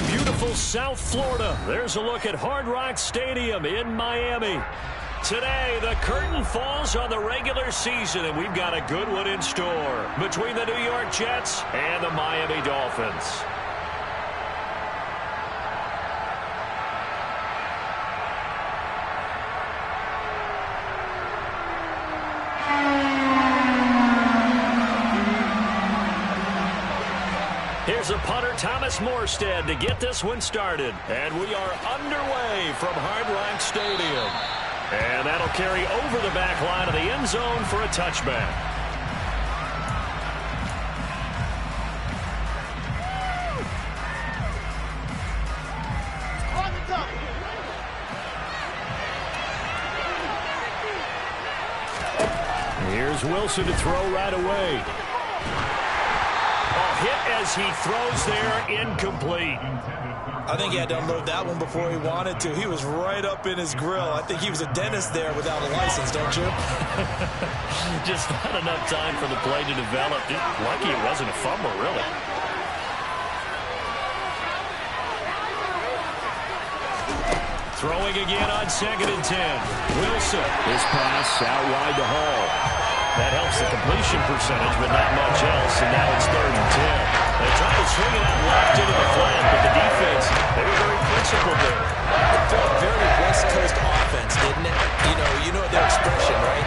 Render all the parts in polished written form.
in beautiful South Florida. There's a look at Hard Rock Stadium in Miami. Today, the curtain falls on the regular season, and we've got a good one in store between the New York Jets and the Miami Dolphins. Here's a punter, Thomas Morstead, to get this one started. And we are underway from Hard Rock Stadium. And that'll carry over the back line of the end zone for a touchback. Here's Wilson to throw right away. Hit as he throws there, incomplete. I think he had to unload that one before he wanted to. He was right up in his grill. I think he was a dentist there without a license, don't you? Just not enough time for the play to develop. Lucky it wasn't a fumble, really. Throwing again on 2nd and 10. Wilson. This pass out wide to Hall. That helps the completion percentage, but not much else, and now it's 3rd and 10. They tried to swing it out left into the flat, but the defense, they were very principled there. It felt very West Coast offense, didn't it? You know their expression, right?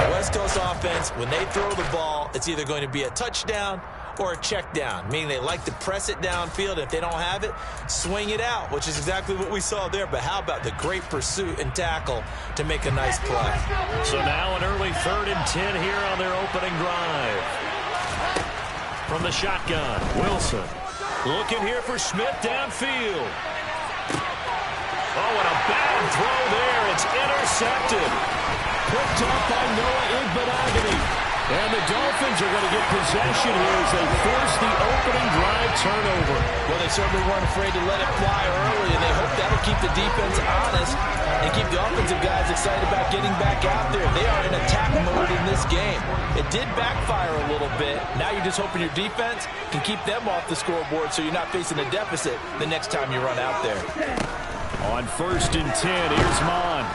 The West Coast offense, when they throw the ball, it's either going to be a touchdown or a check down, meaning they like to press it downfield. If they don't have it, swing it out, which is exactly what we saw there. But how about the great pursuit and tackle to make a nice play? So now an early 3rd and 10 here on their opening drive. From the shotgun, Wilson. Looking here for Smith downfield. Oh, and a bad throw there. It's intercepted. Picked up by Noah Igbenogany. And the Dolphins are going to get possession here as they force the opening drive turnover. Well, they certainly weren't afraid to let it fly early, and they hope that'll keep the defense honest and keep the offensive guys excited about getting back out there. They are in attack mode in this game. It did backfire a little bit. Now you're just hoping your defense can keep them off the scoreboard so you're not facing a deficit the next time you run out there. On 1st and 10, here's Mon.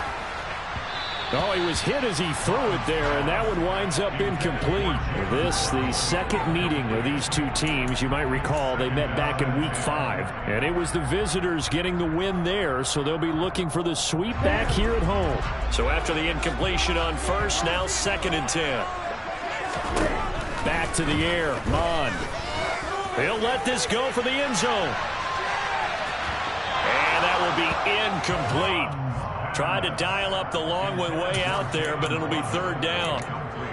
Oh, he was hit as he threw it there, and that one winds up incomplete. This, the second meeting of these two teams. You might recall they met back in Week 5, and it was the visitors getting the win there, so they'll be looking for the sweep back here at home. So after the incompletion on 1st, now 2nd and 10. Back to the air, Mon. He'll let this go for the end zone. And that will be incomplete. Tried to dial up the long one way out there, but it'll be 3rd down.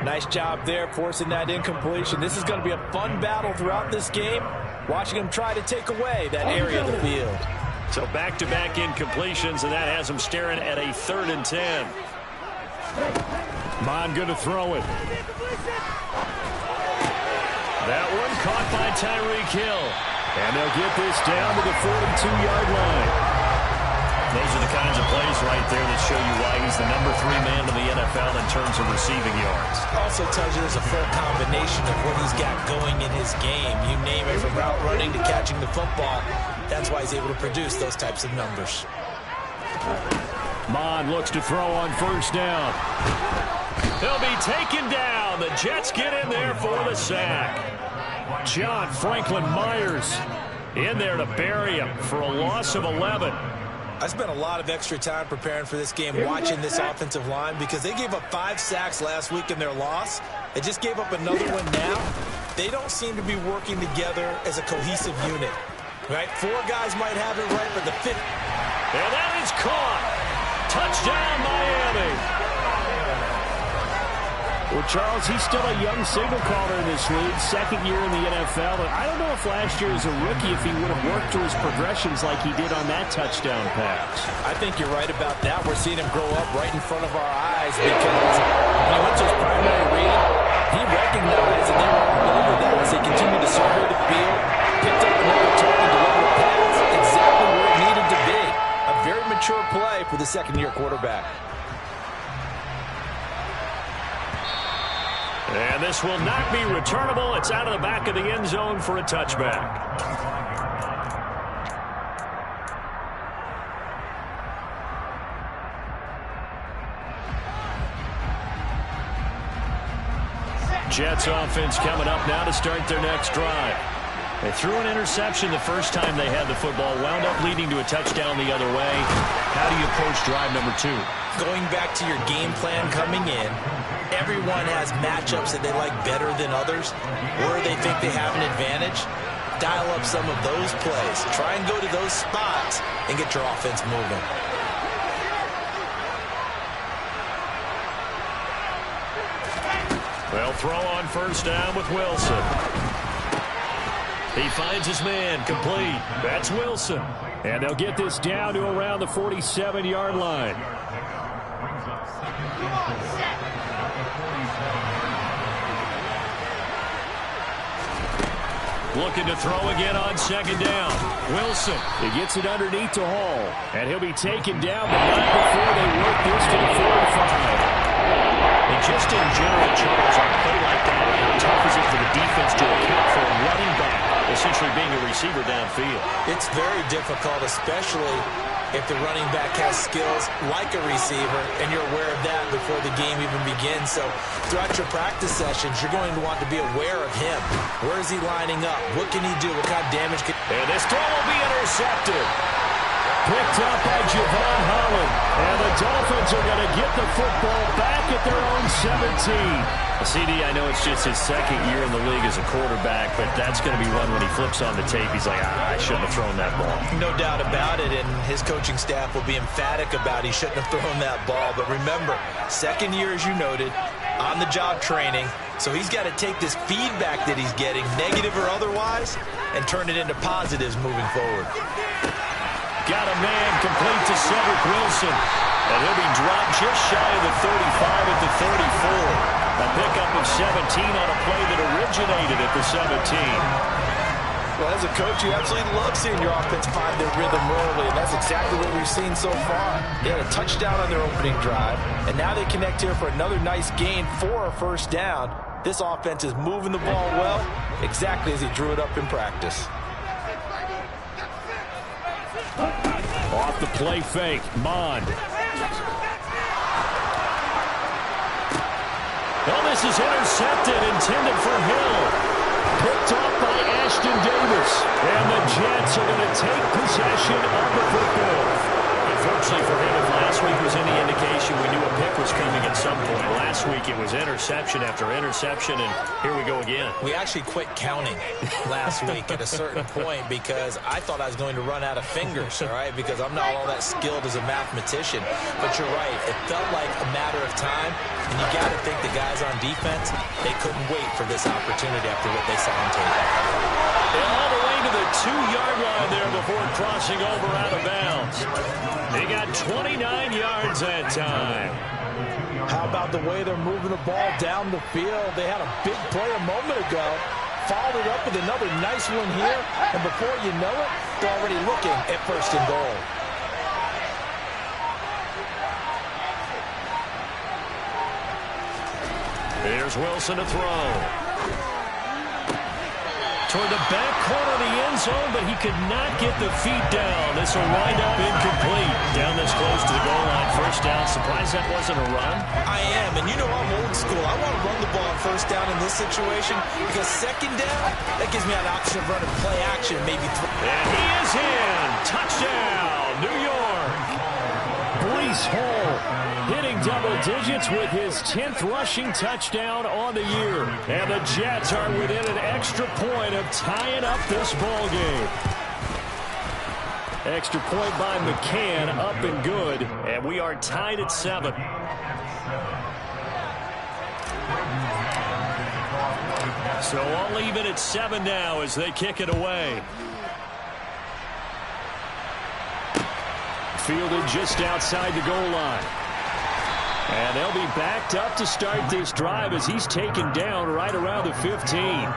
Nice job there forcing that incompletion. This is going to be a fun battle throughout this game, watching them try to take away that area of the field. So back-to-back incompletions, and that has them staring at a 3rd and 10. Mon going to throw it. That one caught by Tyreek Hill. And they'll get this down to the 42-yard line. Those are the kinds of plays right there that show you why he's the number 3 man in the NFL in terms of receiving yards. Also tells you there's a full combination of what he's got going in his game. You name it, from route running to catching the football. That's why he's able to produce those types of numbers. Mon looks to throw on 1st down. He'll be taken down. The Jets get in there for the sack. John Franklin Myers in there to bury him for a loss of 11. I spent a lot of extra time preparing for this game, watching this offensive line, because they gave up 5 sacks last week in their loss. They just gave up another one now. They don't seem to be working together as a cohesive unit, right? 4 guys might have it right, but the 5th. And that is caught. Touchdown, Miami. Well, Charles, he's still a young signal caller in this league, 2nd year in the NFL. And I don't know if last year as a rookie if he would have worked through his progressions like he did on that touchdown pass. I think you're right about that. We're seeing him grow up right in front of our eyes because when he went to his primary read, he recognized that they were all over that as they continued to survey the field, picked up another target, delivered a pass exactly where it needed to be. A very mature play for the 2nd-year quarterback. And this will not be returnable. It's out of the back of the end zone for a touchback. Jets offense coming up now to start their next drive. They threw an interception the first time they had the football, wound up leading to a touchdown the other way. How do you approach drive number 2? Going back to your game plan coming in, everyone has matchups that they like better than others, where they think they have an advantage. Dial up some of those plays. Try and go to those spots and get your offense moving. They'll throw on first down with Wilson. He finds his man, complete. That's Wilson. And they'll get this down to around the 47-yard line. Looking to throw again on second down. Wilson. He gets it underneath to Hall. And he'll be taken down, but not before they work this to the 45. And just in general, Charles, on a play like that, how tough is it for the defense to account for a running back essentially being a receiver downfield? It's very difficult, especially if the running back has skills like a receiver, and you're aware of that before the game even begins. So throughout your practice sessions, you're going to want to be aware of him. Where is he lining up? What can he do? What kind of damage can... And this throw will be intercepted. Picked up by Javon Holland. And the Dolphins are going to get the football back at their own 17. CD, I know it's just his second year in the league as a quarterback, but that's going to be one when he flips on the tape. He's like, I shouldn't have thrown that ball. No doubt about it, and his coaching staff will be emphatic about he shouldn't have thrown that ball. But remember, second year, as you noted, on-the-job training, so he's got to take this feedback that he's getting, negative or otherwise, and turn it into positives moving forward. Got a man complete to Cedric Wilson. And he'll be dropped just shy of the 35 at the 34. A pickup of 17 on a play that originated at the 17. Well, as a coach, you absolutely love seeing your offense find their rhythm early, and that's exactly what we've seen so far. They had a touchdown on their opening drive, and now they connect here for another nice gain for a first down. This offense is moving the ball well, exactly as he drew it up in practice. Off the play fake, Mond. Oh, this is intercepted, intended for Hill. Picked up by Ashton Davis. And the Jets are going to take possession of the football. Unfortunately for him, if last week was any indication, we knew a pick was coming at some point. Last week it was interception after interception, and here we go again. We actually quit counting last week at a certain point because I thought I was going to run out of fingers, all right, because I'm not all that skilled as a mathematician. But you're right. It felt like a matter of time, and you got to think the guys on defense, they couldn't wait for this opportunity after what they saw on tape. All the way to the 2-yard line there before crossing over out of bounds. They got 29 yards that time. How about the way they're moving the ball down the field? They had a big play a moment ago. Followed it up with another nice one here. And before you know it, they're already looking at first and goal. Here's Wilson to throw. Toward the back corner of the end zone, but he could not get the feet down. This will wind up incomplete. Down this close to the goal line. First down. Surprised that wasn't a run? I am, and you know I'm old school. I want to run the ball on first down in this situation because second down, that gives me an option of running play action, maybe And he is in. Touchdown, New York. Breece Hall hitting double digits with his 10th rushing touchdown on the year. And the Jets are within an extra point of tying up this ball game. Extra point by McCann, up and good. And we are tied at 7. So all even at 7 now as they kick it away. Fielded just outside the goal line. And they'll be backed up to start this drive as he's taken down right around the 15.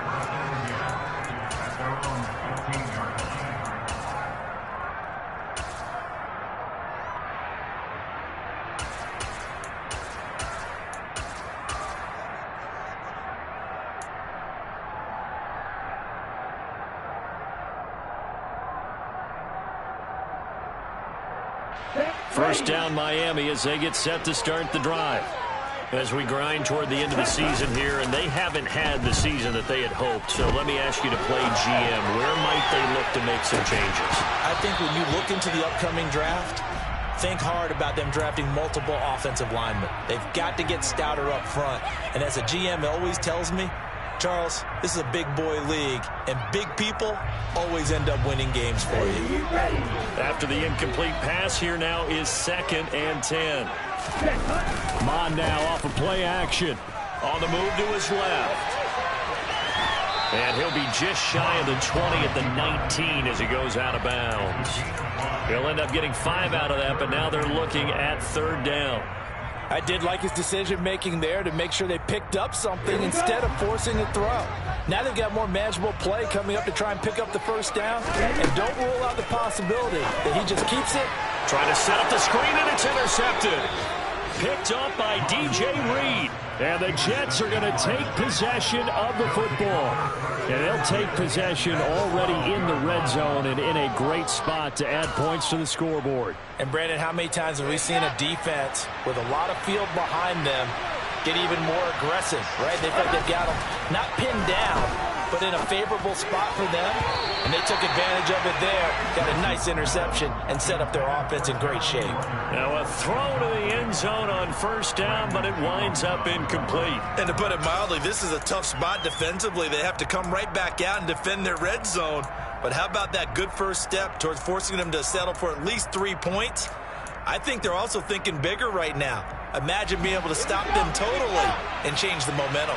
First down Miami as they get set to start the drive. As we grind toward the end of the season here, and they haven't had the season that they had hoped. So let me ask you to play GM. Where might they look to make some changes? I think when you look into the upcoming draft, think hard about them drafting multiple offensive linemen. They've got to get stouter up front. And as a GM always tells me, Charles, this is a big boy league, and big people always end up winning games for you. After the incomplete pass, here now is 2nd and 10. Mon now off of play action. On the move to his left. And he'll be just shy of the 20 at the 19 as he goes out of bounds. He'll end up getting 5 out of that, but now they're looking at 3rd down. I did like his decision-making there to make sure they picked up something instead of forcing a throw. Now they've got more manageable play coming up to try and pick up the 1st down. And don't rule out the possibility that he just keeps it. Trying to set up the screen, and it's intercepted. Picked up by DJ Reed. And the Jets are going to take possession of the football. And they'll take possession already in the red zone and in a great spot to add points to the scoreboard. And, Brandon, how many times have we seen a defense with a lot of field behind them get even more aggressive, right? They feel like they've got them not pinned down, but in a favorable spot for them. And they took advantage of it there. Got a nice interception and set up their offense in great shape. Now a throw to the end zone on 1st down, but it winds up incomplete. And to put it mildly, this is a tough spot defensively. They have to come right back out and defend their red zone. But how about that good first step towards forcing them to settle for at least 3 points? I think they're also thinking bigger right now. Imagine being able to stop them totally and change the momentum.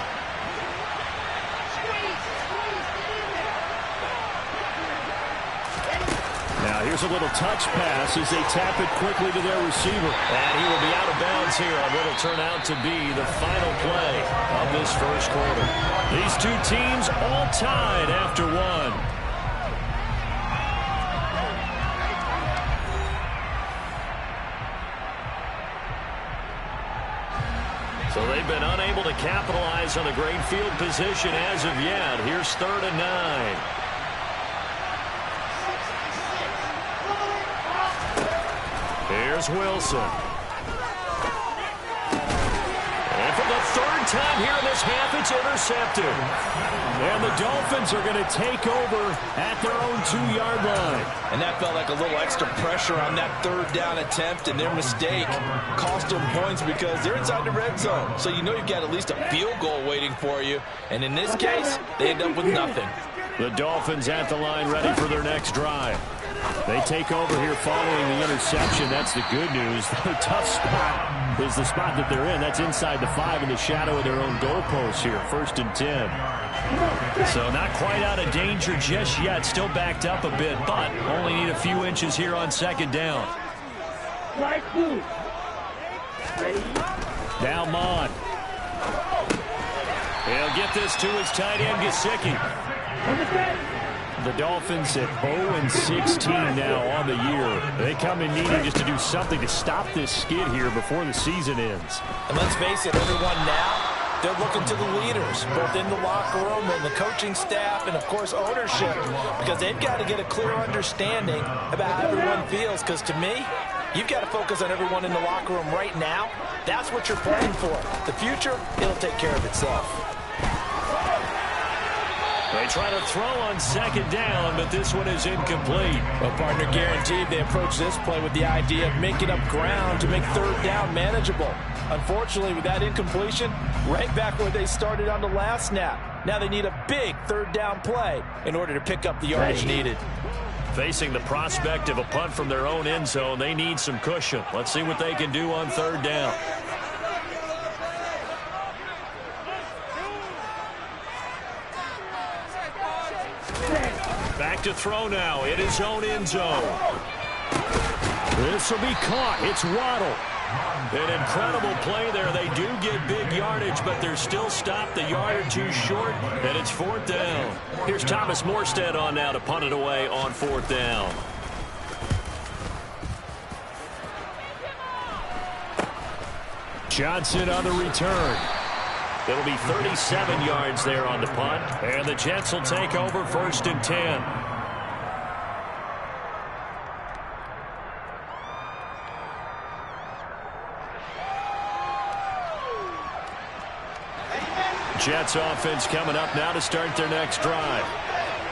Now here's a little touch pass as they tap it quickly to their receiver. And he will be out of bounds here on what will turn out to be the final play of this 1st quarter. These two teams all tied after 1. So they've been unable to capitalize on the great field position as of yet. Here's 3rd and 9. Here's Wilson. And for the 3rd time here in this half, it's intercepted. And the Dolphins are going to take over at their own 2-yard line. And that felt like a little extra pressure on that 3rd down attempt, and their mistake cost them points because they're inside the red zone. So you know you've got at least a field goal waiting for you. And in this case, they end up with nothing. The Dolphins at the line ready for their next drive. They take over here following the interception. That's the good news. The tough spot is the spot that they're in. That's inside the 5 in the shadow of their own goalposts here. 1st and 10. So not quite out of danger just yet. Still backed up a bit, but only need a few inches here on 2nd down. Now Mon. He'll get this to his tight end, Gesicki. The Dolphins at 0-16 now on the year. They come in needing just to do something to stop this skid here before the season ends. And let's face it, everyone now, they're looking to the leaders, both in the locker room and the coaching staff and, of course, ownership, because they've got to get a clear understanding about how everyone feels, because to me, you've got to focus on everyone in the locker room right now. That's what you're playing for. The future, it'll take care of itself. They try to throw on 2nd down, but this one is incomplete. Well, partner, guaranteed they approach this play with the idea of making up ground to make 3rd down manageable. Unfortunately, with that incompletion, right back where they started on the last snap. Now they need a big 3rd down play in order to pick up the yardage needed. Facing the prospect of a punt from their own end zone, they need some cushion. Let's see what they can do on 3rd down. Back to throw now in his own end zone. This will be caught. It's Waddle. An incredible play there. They do get big yardage, but they're still stopped a yard or 2 short, and it's 4th down. Here's Thomas Morstead on now to punt it away on 4th down. Johnson on the return. It'll be 37 yards there on the punt. And the Jets will take over 1st and 10. Jets offense coming up now to start their next drive.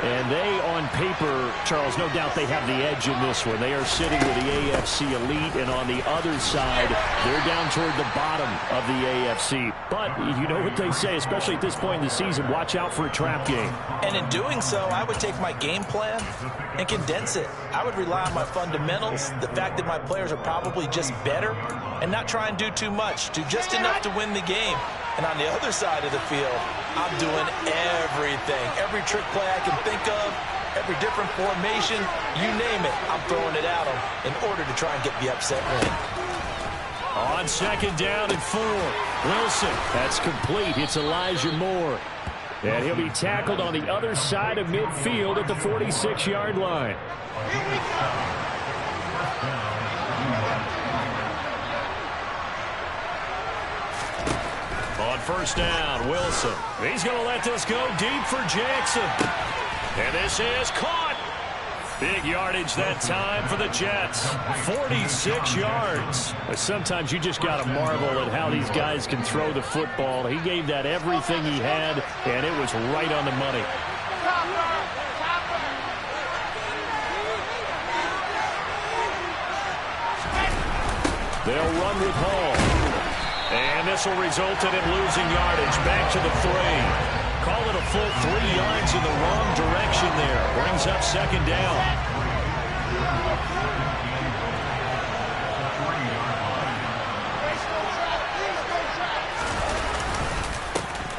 And they, on paper, Charles, no doubt they have the edge in this one. They are sitting with the AFC elite, and on the other side, they're down toward the bottom of the AFC. But you know what they say, especially at this point in the season, watch out for a trap game. And in doing so, I would take my game plan and condense it. I would rely on my fundamentals, the fact that my players are probably just better, and not try and do too much, do just enough to win the game. And on the other side of the field, I'm doing everything. Every trick play I can think of, every different formation, you name it, I'm throwing it at them in order to try and get the upset win. On second down and 4, Wilson. That's complete. It's Elijah Moore. And he'll be tackled on the other side of midfield at the 46-yard line. On first down, Wilson. He's going to let this go deep for Jackson. And this is caught. Big yardage that time for the Jets. 46 yards. Sometimes you just got to marvel at how these guys can throw the football. He gave that everything he had, and it was right on the money. They'll run with Hall. And this will result in him losing yardage. Back to the 3. Call it a full 3 yards in the wrong direction there. Brings up second down.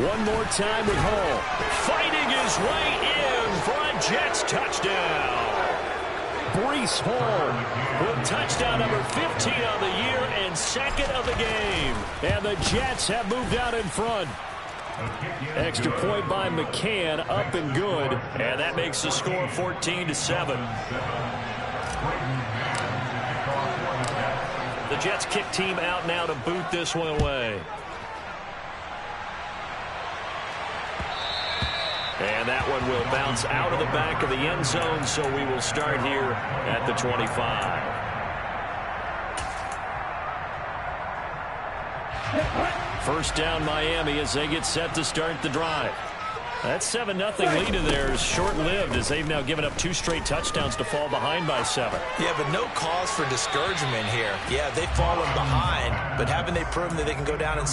One more time with Hall. Fighting his way in for a Jets touchdown. Breece Hall with touchdown number 15 on the year and second of the game. And the Jets have moved out in front. Extra point by McCann, up and good. And that makes the score 14-7. The Jets kick team out now to boot this one away. And that one will bounce out of the back of the end zone, so we will start here at the 25. First down Miami as they get set to start the drive. That 7-0 lead of theirs short-lived as they've now given up 2 straight touchdowns to fall behind by 7. Yeah, but no cause for discouragement here. Yeah, they've fallen behind, but haven't they proven that they can go down and...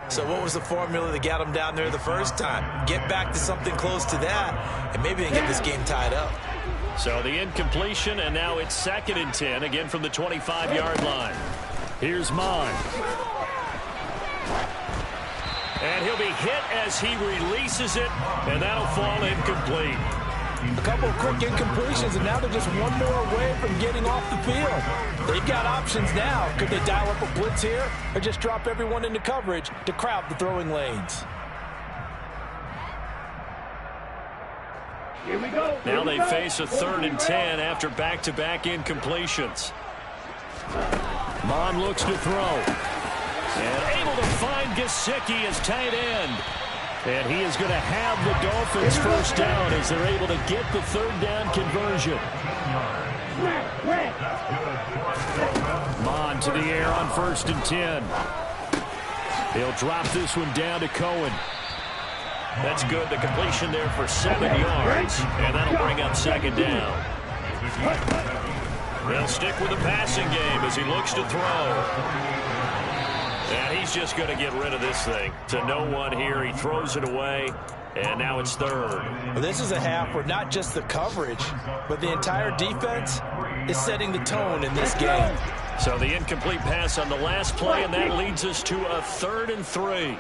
So what was the formula that got them down there the first time? Get back to something close to that, and maybe they get this game tied up. So the incompletion, and now it's 2nd and 10, again from the 25-yard line. Here's Mon. And he'll be hit as he releases it, and that'll fall incomplete. A couple of quick incompletions, and now they're just one more away from getting off the field. They've got options now. Could they dial up a blitz here or just drop everyone into coverage to crowd the throwing lanes? Here we go. Now they face a 3rd and 10 after back-to-back incompletions. Mon looks to throw. And able to find Gesicki as tight end. And he is going to have the Dolphins first down as they're able to get the 3rd down conversion. Mon to the air on 1st and 10. He'll drop this one down to Cohen. That's good. The completion there for 7 yards. And that'll bring up 2nd down. They'll stick with the passing game as he looks to throw. And he's just going to get rid of this thing. To no one here. He throws it away. And now it's 3rd. Well, this is a half where not just the coverage, but the entire defense is setting the tone in this game. So the incomplete pass on the last play, and that leads us to a 3rd and 3.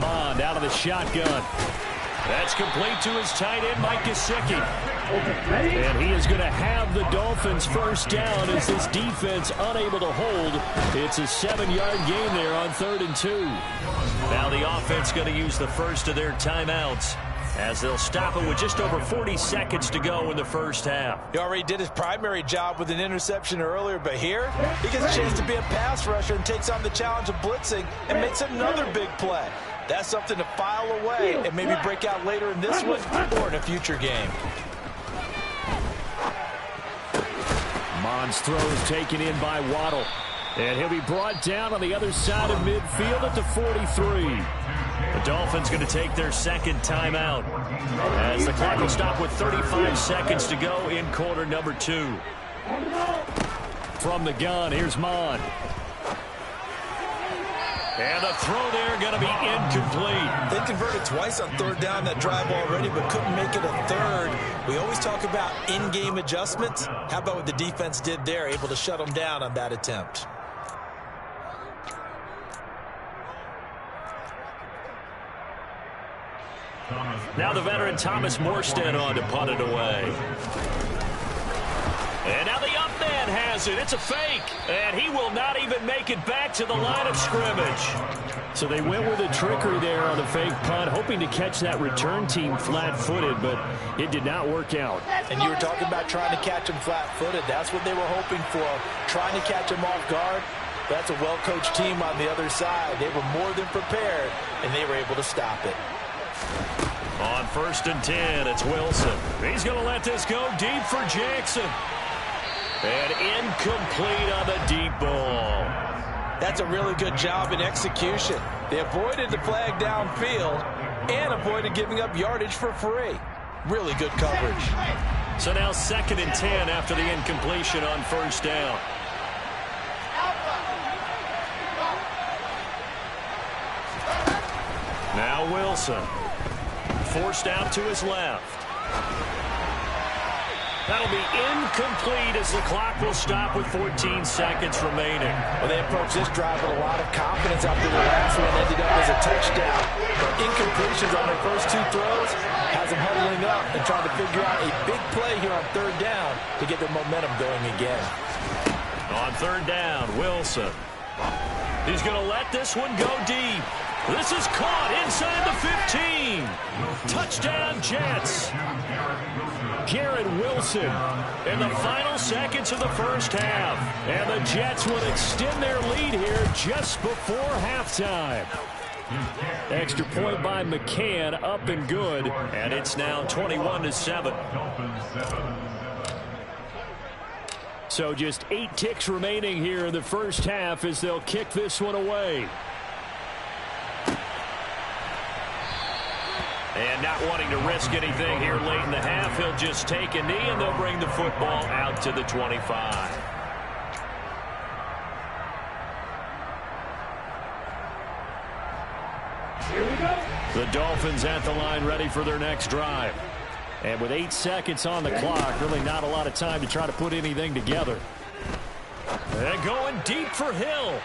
Mond out of the shotgun. That's complete to his tight end, Mike Gesicki. And he is going to have the Dolphins first down as this defense unable to hold. It's a 7-yard gain there on 3rd and 2. Now the offense going to use the first of their timeouts as they'll stop it with just over 40 seconds to go in the first half. He already did his primary job with an interception earlier, but here he gets a chance to be a pass rusher and takes on the challenge of blitzing and makes another big play. That's something to file away and maybe break out later in this one or in a future game. Mond's throw is taken in by Waddle. And he'll be brought down on the other side of midfield at the 43. The Dolphins going to take their second timeout as the clock will stop with 35 seconds to go in quarter number 2. From the gun, here's Mond. And the throw there going to be incomplete. They converted twice on 3rd down that drive already, but couldn't make it a third. We always talk about in-game adjustments. How about what the defense did there, able to shut them down on that attempt? Now the veteran Thomas Morstead on to punt it away. And now the up man has it. It's a fake. And he will not even make it back to the line of scrimmage. So they went with a trickery there on the fake punt, hoping to catch that return team flat-footed, but it did not work out. And you were talking about trying to catch him flat-footed. That's what they were hoping for, trying to catch him off guard. That's a well-coached team on the other side. They were more than prepared, and they were able to stop it. On 1st and 10, it's Wilson. He's going to let this go deep for Jackson. And incomplete on the deep ball. That's a really good job in execution. They avoided the flag downfield and avoided giving up yardage for free. Really good coverage. So now 2nd and 10 after the incompletion on 1st down. Now Wilson. Forced out to his left. That'll be incomplete as the clock will stop with 14 seconds remaining. Well, they approached this drive with a lot of confidence after the last one ended up as a touchdown. But incompletions on their first 2 throws has them huddling up and trying to figure out a big play here on 3rd down to get their momentum going again. On 3rd down, Wilson. He's going to let this one go deep. This is caught inside the 15. Touchdown, Jets. Garrett Wilson in the final seconds of the first half. And the Jets will extend their lead here just before halftime. Extra point by McCann, up and good. And it's now 21-7. So just 8 ticks remaining here in the first half as they'll kick this one away. And not wanting to risk anything here late in the half, he'll just take a knee and they'll bring the football out to the 25. Here we go. The Dolphins at the line ready for their next drive. And with 8 seconds on the clock, really not a lot of time to try to put anything together. And going deep for Hill.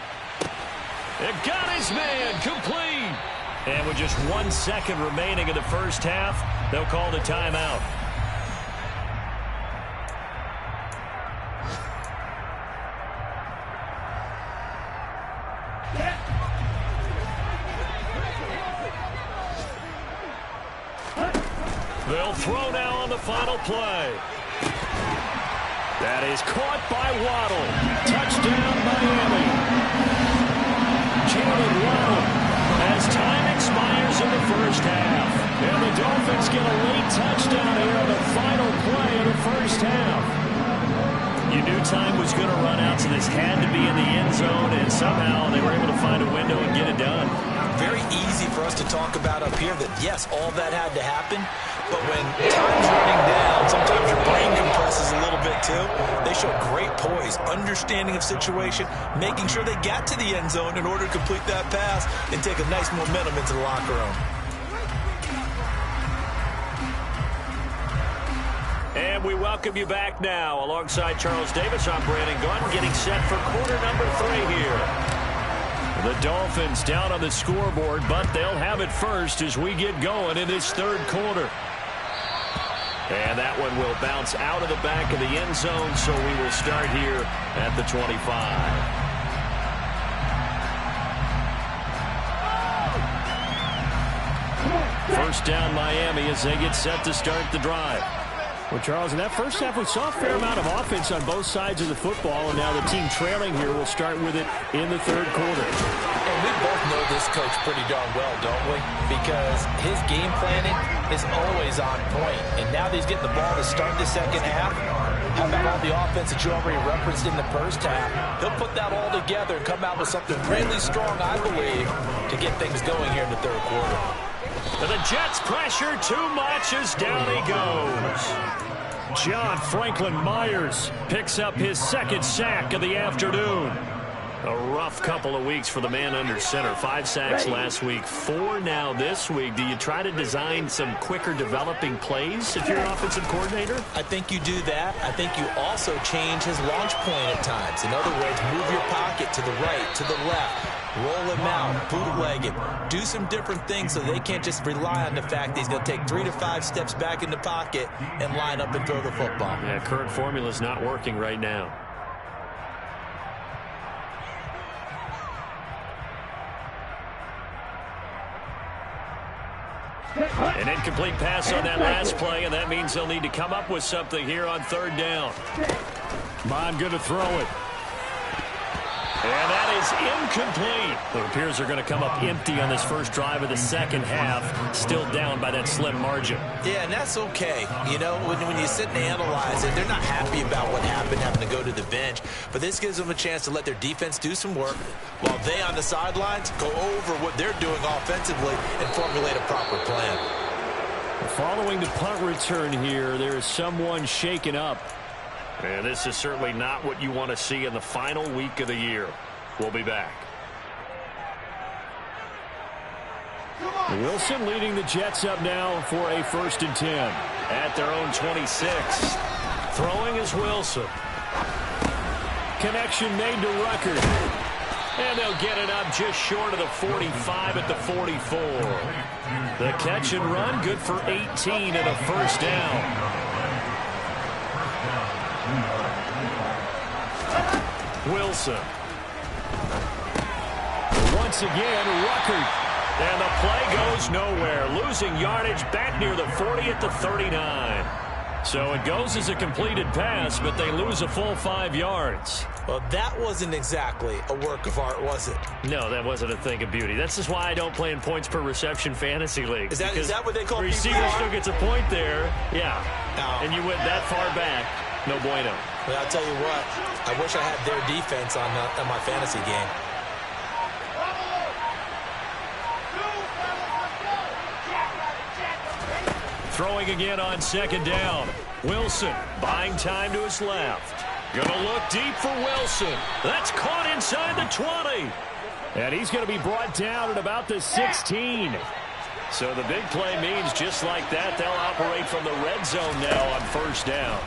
And got his man complete. And with just 1 second remaining in the first half, they'll call the timeout. They'll throw now on the final play. That is caught by Waddle. Touchdown, Miami. Jalen Waddle. As time expires in the first half. And the Dolphins get a late touchdown here on the final play of the first half. You knew time was going to run out, so this had to be in the end zone, and somehow they were able to find a window and get it done. Very easy for us to talk about up here that, yes, all that had to happen, but when time's running down, sometimes your brain compresses a little bit too. They show great poise, understanding of situation, making sure they got to the end zone in order to complete that pass and take a nice momentum into the locker room. And we welcome you back now. Alongside Charles Davis, I'm Brandon Gunn, getting set for quarter number 3 here. The Dolphins down on the scoreboard, but they'll have it first as we get going in this third quarter. And that one will bounce out of the back of the end zone, so we will start here at the 25. First down Miami as they get set to start the drive. Well, Charles, in that first half, we saw a fair amount of offense on both sides of the football, and now the team trailing here will start with it in the third quarter. And we both know this coach pretty darn well, don't we? Because his game planning is always on point. And now that he's getting the ball to start the second half, how about all the offense that you already referenced in the first half? He'll put that all together and come out with something really strong, I believe, to get things going here in the third quarter. And the Jets pressure too much as down he goes. John Franklin Myers picks up his second sack of the afternoon. A rough couple of weeks for the man under center. 5 sacks last week, 4 now this week. Do you try to design some quicker developing plays if you're an offensive coordinator? I think you do that. I think you also change his launch point at times. In other words, move your pocket to the right, to the left. Roll him out, bootleg him, do some different things so they can't just rely on the fact that he's going to take 3 to 5 steps back in the pocket and line up and throw the football. Yeah, current formula is not working right now. An incomplete pass on that last play, and that means they'll need to come up with something here on third down. Bond going to throw it. And that is incomplete. It appears they're going to come up empty on this first drive of the second half, still down by that slim margin. Yeah, and that's okay. You know, when you sit and analyze it, they're not happy about what happened, having to go to the bench. But this gives them a chance to let their defense do some work while they on the sidelines go over what they're doing offensively and formulate a proper plan. Following the punt return here, there is someone shaken up. And this is certainly not what you want to see in the final week of the year. We'll be back. Wilson leading the Jets up now for a 1st and 10 at their own 26. Throwing is Wilson. Connection made to Rucker. And they'll get it up just short of the 45 at the 44. The catch and run good for 18 and a first down. Wilson. Once again, Rucker. And the play goes nowhere. Losing yardage back near the 40 at the 39. So it goes as a completed pass, but they lose a full 5 yards. Well, that wasn't exactly a work of art, was it? No, that wasn't a thing of beauty. That's just why I don't play in points per reception fantasy league. Is that what they call receiver PPR? Still gets a point there. Yeah. No. And you went that far back. No bueno. Well, I'll tell you what. I wish I had their defense on my fantasy game. Throwing again on second down. Wilson buying time to his left. Gonna look deep for Wilson. That's caught inside the 20. And he's going to be brought down at about the 16. So the big play means just like that, they'll operate from the red zone now on first down.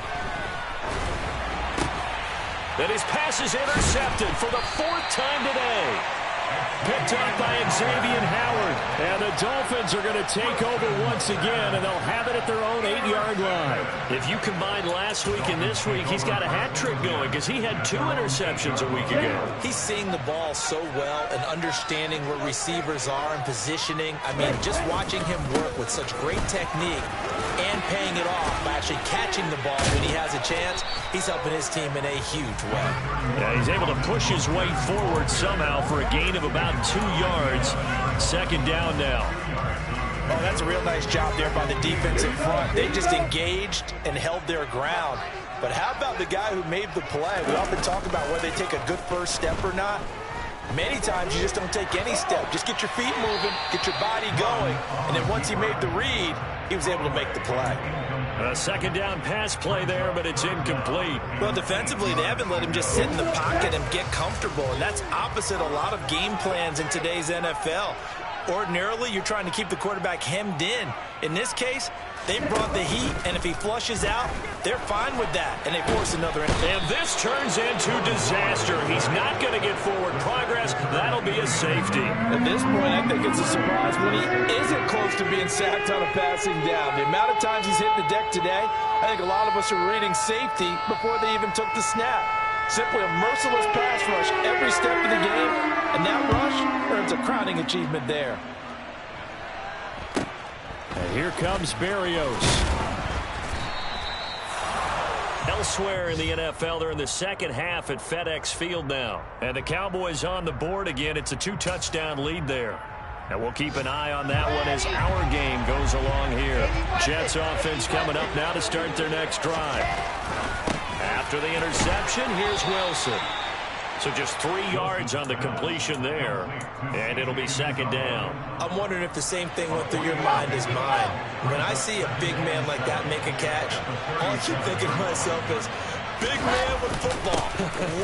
And his pass is intercepted for the 4th time today. Picked up by Xavier Howard. And the Dolphins are going to take over once again, and they'll have it at their own 8-yard line. If you combine last week and this week, he's got a hat trick going because he had 2 interceptions a week ago. He's seeing the ball so well and understanding where receivers are and positioning. I mean, just watching him work with such great technique and paying it off by actually catching the ball when he has a chance, he's helping his team in a huge way. Yeah, he's able to push his way forward somehow for a gain of about 2 yards. Second down now. Oh, that's a real nice job there by the defense in front. They just engaged and held their ground. But how about the guy who made the play? We often talk about whether they take a good first step or not. Many times you just don't take any step. Just get your feet moving, get your body going, and then once he made the read, he was able to make the play. A second down pass play there, but it's incomplete. Well, defensively, they haven't let him just sit in the pocket and get comfortable, and that's opposite a lot of game plans in today's NFL. Ordinarily, you're trying to keep the quarterback hemmed in. In this case, They brought the heat, and if he flushes out, they're fine with that, and they force another. And this turns into disaster. He's not going to get forward progress. That'll be a safety. At this point, I think it's a surprise when he isn't close to being sacked on a passing down. The amount of times he's hit the deck today, I think a lot of us are reading safety before they even took the snap. Simply a merciless pass rush every step of the game, and that rush earns a crowning achievement there. And here comes Berrios. Elsewhere in the NFL, they're in the second half at FedEx Field now. And the Cowboys on the board again. It's a 2-touchdown lead there. And we'll keep an eye on that one as our game goes along here. Jets offense coming up now to start their next drive. After the interception, here's Wilson. So just 3 yards on the completion there, and it'll be second down. I'm wondering if the same thing went through your mind as mine. When I see a big man like that make a catch, all I keep thinking to myself is, big man with football.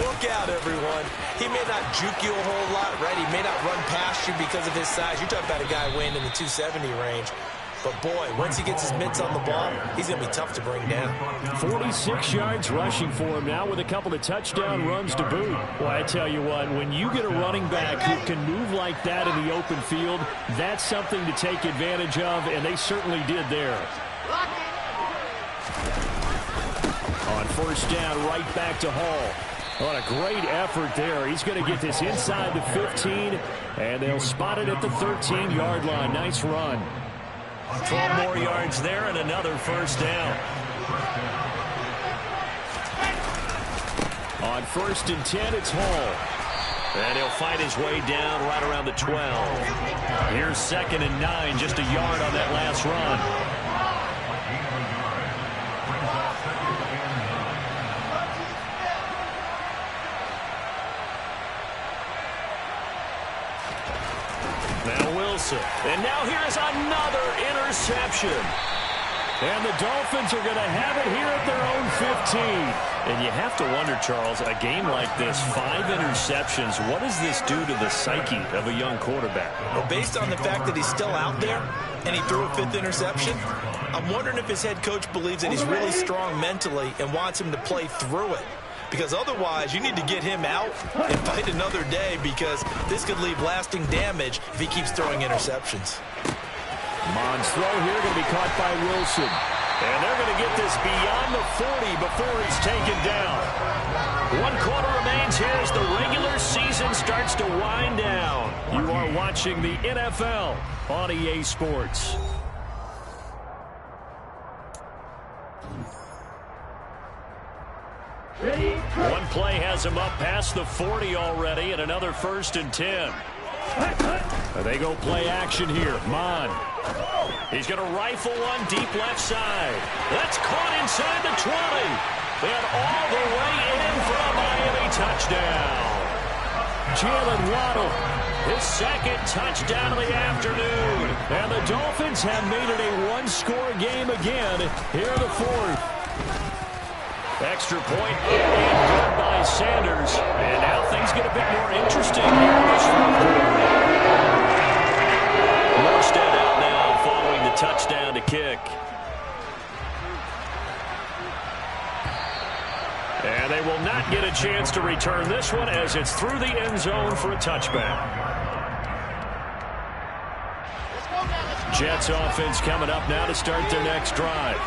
Look out, everyone. He may not juke you a whole lot, right? He may not run past you because of his size. You're talking about a guy weighing in the 270 range. But, boy, once he gets his mitts on the ball, he's going to be tough to bring down. 46 yards rushing for him now with a couple of touchdown runs to boot. Well, I tell you what, when you get a running back who can move like that in the open field, that's something to take advantage of, and they certainly did there. On first down, right back to Hall. What a great effort there. He's going to get this inside the 15, and they'll spot it at the 13-yard line. Nice run. 12 more yards there and another first down. On first and 10, it's Hall. And he'll fight his way down right around the 12. Here's second and 9, just a yard on that last run. Now Wilson. And now here's another interception. And the Dolphins are going to have it here at their own 15. And you have to wonder, Charles, a game like this, 5 interceptions, what does this do to the psyche of a young quarterback? Well, based on the fact that he's still out there and he threw a 5th interception, I'm wondering if his head coach believes that he's really strong mentally and wants him to play through it. Because otherwise, you need to get him out and fight another day, because this could leave lasting damage if he keeps throwing interceptions. Mond's throw here going to be caught by Wilson. And they're going to get this beyond the 40 before it's taken down. 1 quarter remains here as the regular season starts to wind down. You are watching the NFL on EA Sports. One play has him up past the 40 already, and another first and 10. They go play action here. Mon. He's going to rifle one deep left side. That's caught inside the 20. And all the way in for a Miami touchdown. Jalen Waddle, his second touchdown of the afternoon. And the Dolphins have made it a 1-score game again here in the 4th. Extra point and good by Sanders. And now things get a bit more interesting here in this 4th quarter. Morstead out now following the touchdown to kick. And they will not get a chance to return this one as it's through the end zone for a touchback. Jets offense coming up now to start their next drive.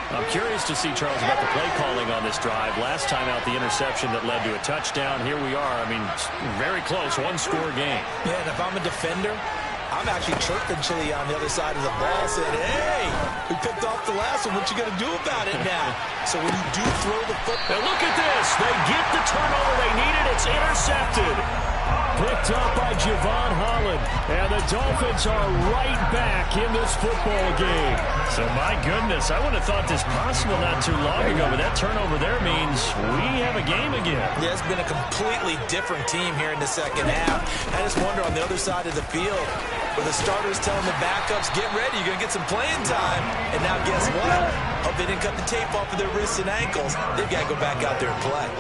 I'm curious to see, Charles, about the play calling on this drive. Last time out, the interception that led to a touchdown. Here we are. I mean, very close, 1-score game. Yeah, and if I'm a defender, I'm actually chirping Chili on the other side of the ball, saying, hey, we picked off the last one. What you going to do about it now? So when you do throw the football. And look at this. They get the turnover they needed. It's intercepted. Picked up by Javon Holland. And the Dolphins are right back in this football game. So, my goodness, I wouldn't have thought this possible not too long ago, but that turnover there means we have a game again. Yeah, it's been a completely different team here in the second half. I just wonder on the other side of the field, where the starters telling the backups, get ready, you're going to get some playing time. And now guess what? Hope they didn't cut the tape off of their wrists and ankles. They've got to go back out there and play.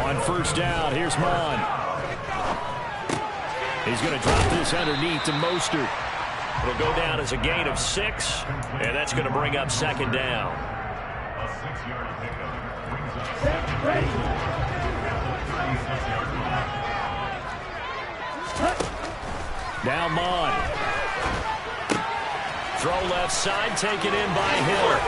On first down, here's Mon. He's going to drop this underneath to Mostert. It'll go down as a gain of 6, and that's going to bring up second down. Now Mon. Throw left side, taken in by Hill.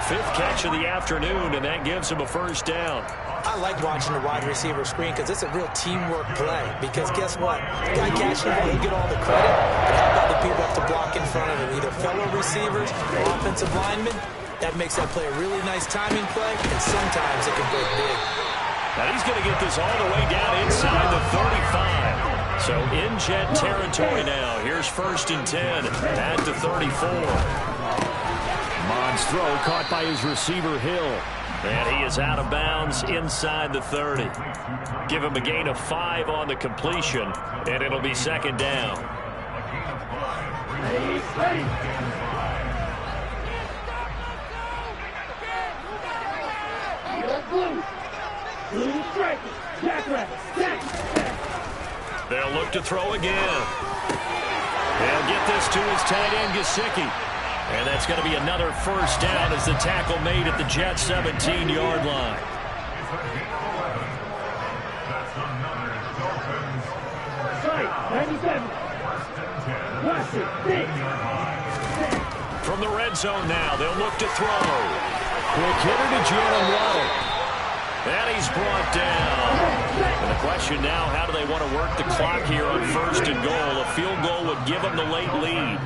5th catch of the afternoon, and that gives him a first down. I like watching the wide receiver screen because it's a real teamwork play. Because guess what? The guy catching the ball, he'll get all the credit. But how about the people have to block in front of him? Either fellow receivers or offensive linemen. That makes that play a really nice timing play, and sometimes it can break big. Now he's going to get this all the way down inside the 35. So in jet territory now. Here's 1st and 10 at the 34. Mon's throw caught by his receiver Hill. And he is out of bounds inside the 30. Give him a gain of 5 on the completion, and it'll be second down. They'll look to throw again. They'll get this to his tight end, Gesicki. And that's going to be another first down as the tackle made at the Jets' 17-yard line. From the red zone now, they'll look to throw. Quick hitter to Jalen Waddle. And he's brought down. And the question now, how do they want to work the clock here on 1st and goal? A field goal would give them the late lead.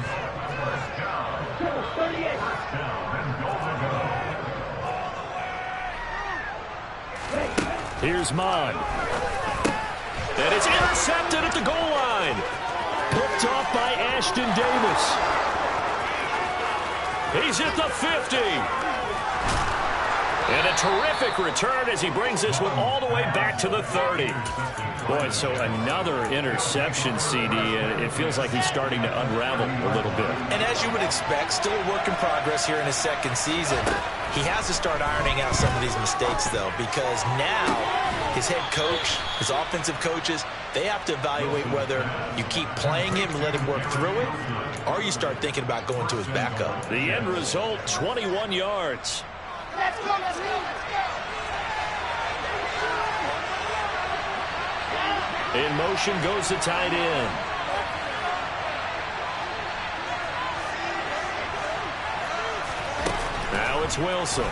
Here's Mon. And it's intercepted at the goal line. Picked off by Ashton Davis. He's at the 50. And a terrific return as he brings this one all the way back to the 30. Boy, so another interception, CD, and it feels like he's starting to unravel a little bit. And as you would expect, still a work in progress here in his 2nd season. He has to start ironing out some of these mistakes, though, because now his head coach, his offensive coaches, they have to evaluate whether you keep playing him and let him work through it, or you start thinking about going to his backup. The end result, 21 yards. Let's go, let's go, let's go. In motion goes the tight end. Now it's Wilson.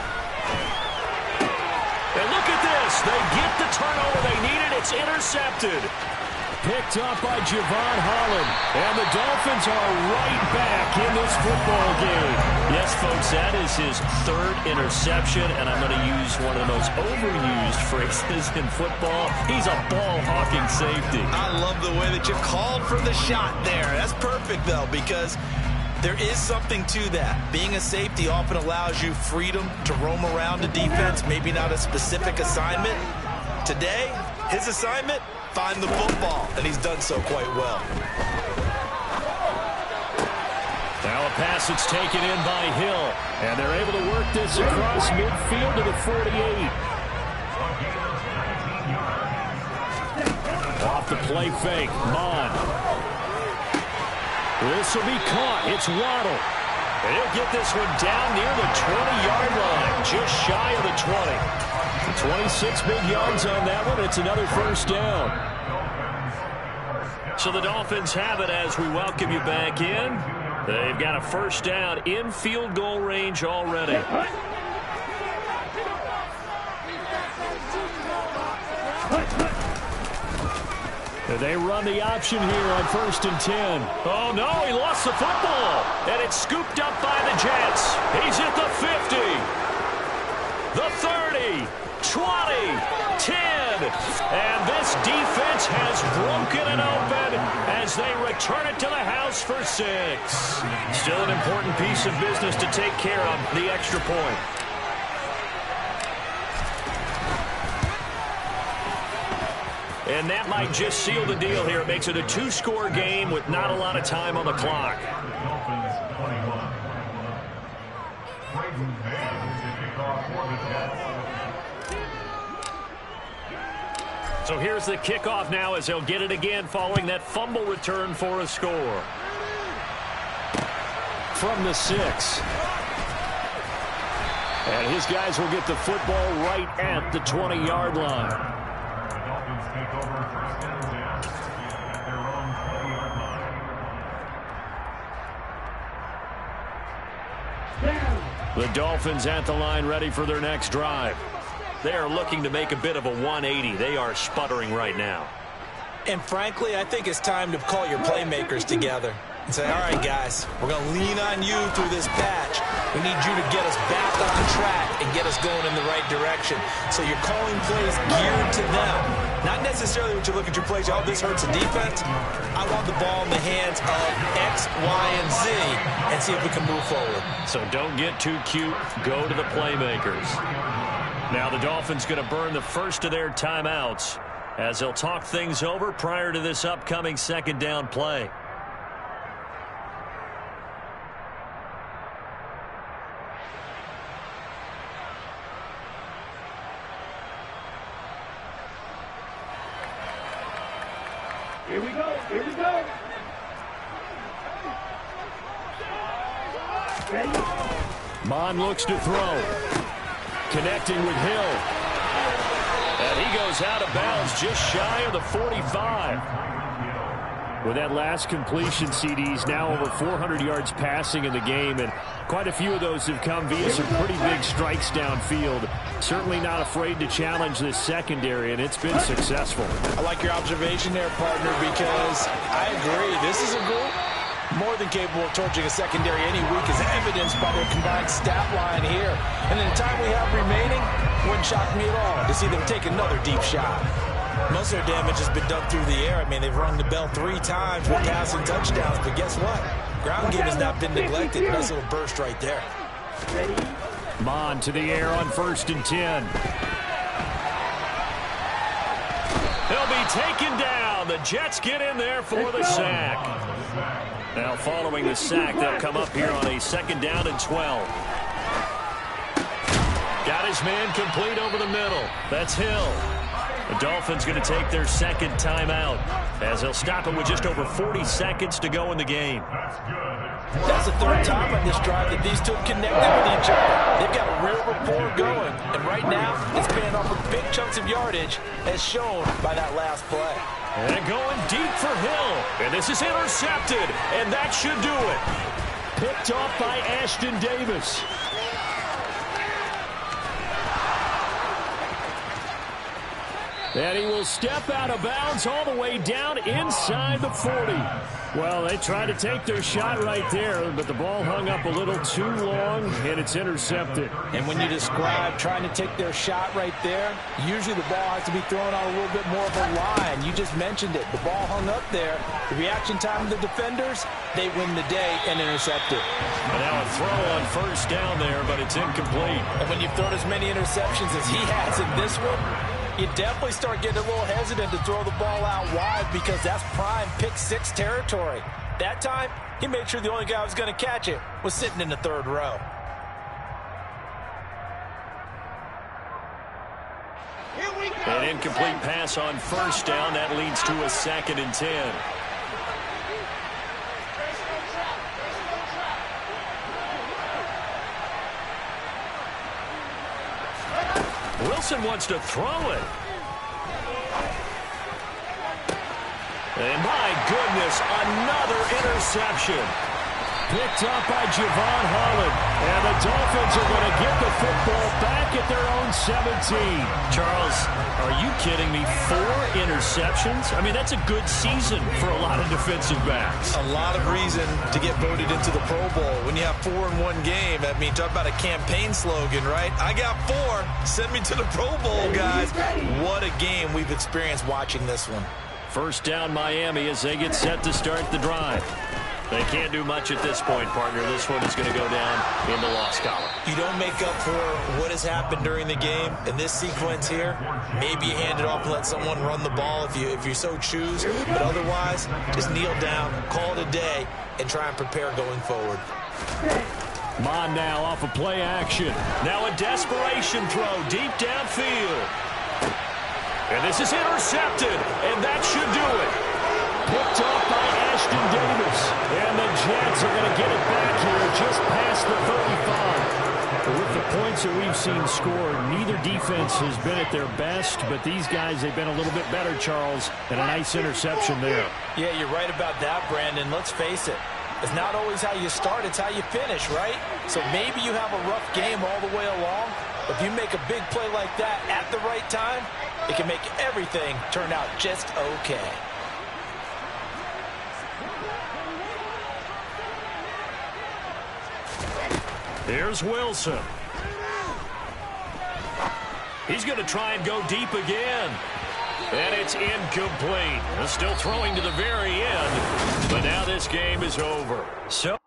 And look at this. They get the turnover they needed. It's intercepted. Picked up by Javon Holland. And the Dolphins are right back in this football game. Yes, folks, that is his 3rd interception, and I'm going to use one of the most overused phrases in football. He's a ball-hawking safety. I love the way that you called for the shot there. That's perfect, though, because there is something to that. Being a safety often allows you freedom to roam around the defense, maybe not a specific assignment. Today, his assignment, find the football, and he's done so quite well. Now a pass that's taken in by Hill, and they're able to work this across midfield to the 48. Off the play fake, Mon. This will be caught. It's Waddle. And he'll get this one down near the 20-yard line, just shy of the 20. 26 big yards on that one. It's another first down. So the Dolphins have it as we welcome you back in. They've got a first down in field goal range already. They run the option here on 1st and 10. Oh, no, he lost the football. And it's scooped up by the Jets. He's at the 50. The 30. 20, 10, and this defense has broken it open as they return it to the house for 6. Still an important piece of business to take care of, the extra point. And that might just seal the deal here. It makes it a 2-score game with not a lot of time on the clock. So here's the kickoff now as they'll get it again following that fumble return for a score. From the 6. And his guys will get the football right at the 20-yard line. The Dolphins take over first and 10 at their own 20-yard line. The Dolphins at the line ready for their next drive. They are looking to make a bit of a 180. They are sputtering right now. And frankly, I think it's time to call your playmakers together and say, all right, guys, we're going to lean on you through this patch. We need you to get us back on track and get us going in the right direction. So you're calling plays geared to them. Not necessarily what you look at your plays, oh, this hurts the defense. I want the ball in the hands of X, Y, and Z and see if we can move forward. So don't get too cute. Go to the playmakers. Now the Dolphins going to burn the first of their timeouts as they'll talk things over prior to this upcoming second down play. Here we go. Here we go. Ready? Mon looks to throw. Connecting with Hill. And he goes out of bounds just shy of the 45. With that last completion, CD's now over 400 yards passing in the game, and quite a few of those have come via some pretty big strikes downfield. Certainly not afraid to challenge this secondary, and it's been successful. I like your observation there, partner, because I agree. This is a group more than capable of torching a secondary any week, as evidenced by their combined stat line here. And in the time we have remaining, wouldn't shock me at all to see them take another deep shot. Most of their damage has been done through the air. I mean, they've rung the bell 3 times with passing touchdowns, but guess what? Ground game has not been neglected. Nice little burst right there. Mon to the air on 1st and 10. They'll be taken down. The Jets get in there for the sack. Now following the sack, they'll come up here on a 2nd down and 12. Got his man complete over the middle. That's Hill. The Dolphins going to take their 2nd timeout as they'll stop it with just over 40 seconds to go in the game. That's the 3rd time on this drive that these two have connected with each other. They've got a real rapport going. And right now, it's paying off with big chunks of yardage, as shown by that last play. And going deep for Hill. And this is intercepted. And that should do it. Picked off by Ashton Davis. And he will step out of bounds all the way down inside the 40. Well, they tried to take their shot right there, but the ball hung up a little too long, and it's intercepted. And when you describe trying to take their shot right there, usually the ball has to be thrown on a little bit more of a line. You just mentioned it. The ball hung up there. The reaction time of the defenders, they win the day and intercept it. And now a throw on 1st down there, but it's incomplete. And when you've thrown as many interceptions as he has in this one, you definitely start getting a little hesitant to throw the ball out wide because that's prime pick-6 territory. That time, he made sure the only guy who was going to catch it was sitting in the 3rd row. An incomplete pass on 1st down. That leads to a 2nd and 10. Wilson wants to throw it. And my goodness, another interception. Picked up by Javon Holland. And the Dolphins are going to get the football back at their own 17. Charles, are you kidding me? 4 interceptions? I mean, that's a good season for a lot of defensive backs. A lot of reason to get voted into the Pro Bowl. When you have 4 in one game, I mean, talk about a campaign slogan, right? I got 4. Send me to the Pro Bowl, guys. What a game we've experienced watching this one. 1st down Miami as they get set to start the drive. They can't do much at this point, partner. This one is going to go down in the loss column. You don't make up for what has happened during the game. In this sequence here, maybe you hand it off and let someone run the ball if you so choose. But otherwise, just kneel down, call it a day, and try and prepare going forward. Mon now off of play action. Now a desperation throw deep downfield. And this is intercepted, and that should do it. Picked up by Ashton Davis. And the Jets are going to get it back here just past the 35. With the points that we've seen scored, neither defense has been at their best, but these guys, they've been a little bit better, Charles, and a nice interception there. Yeah, you're right about that, Brandon. Let's face it. It's not always how you start, it's how you finish, right? So maybe you have a rough game all the way along, but if you make a big play like that at the right time, it can make everything turn out just okay. Here's Wilson. He's going to try and go deep again. And it's incomplete. Still throwing to the very end. But now this game is over. So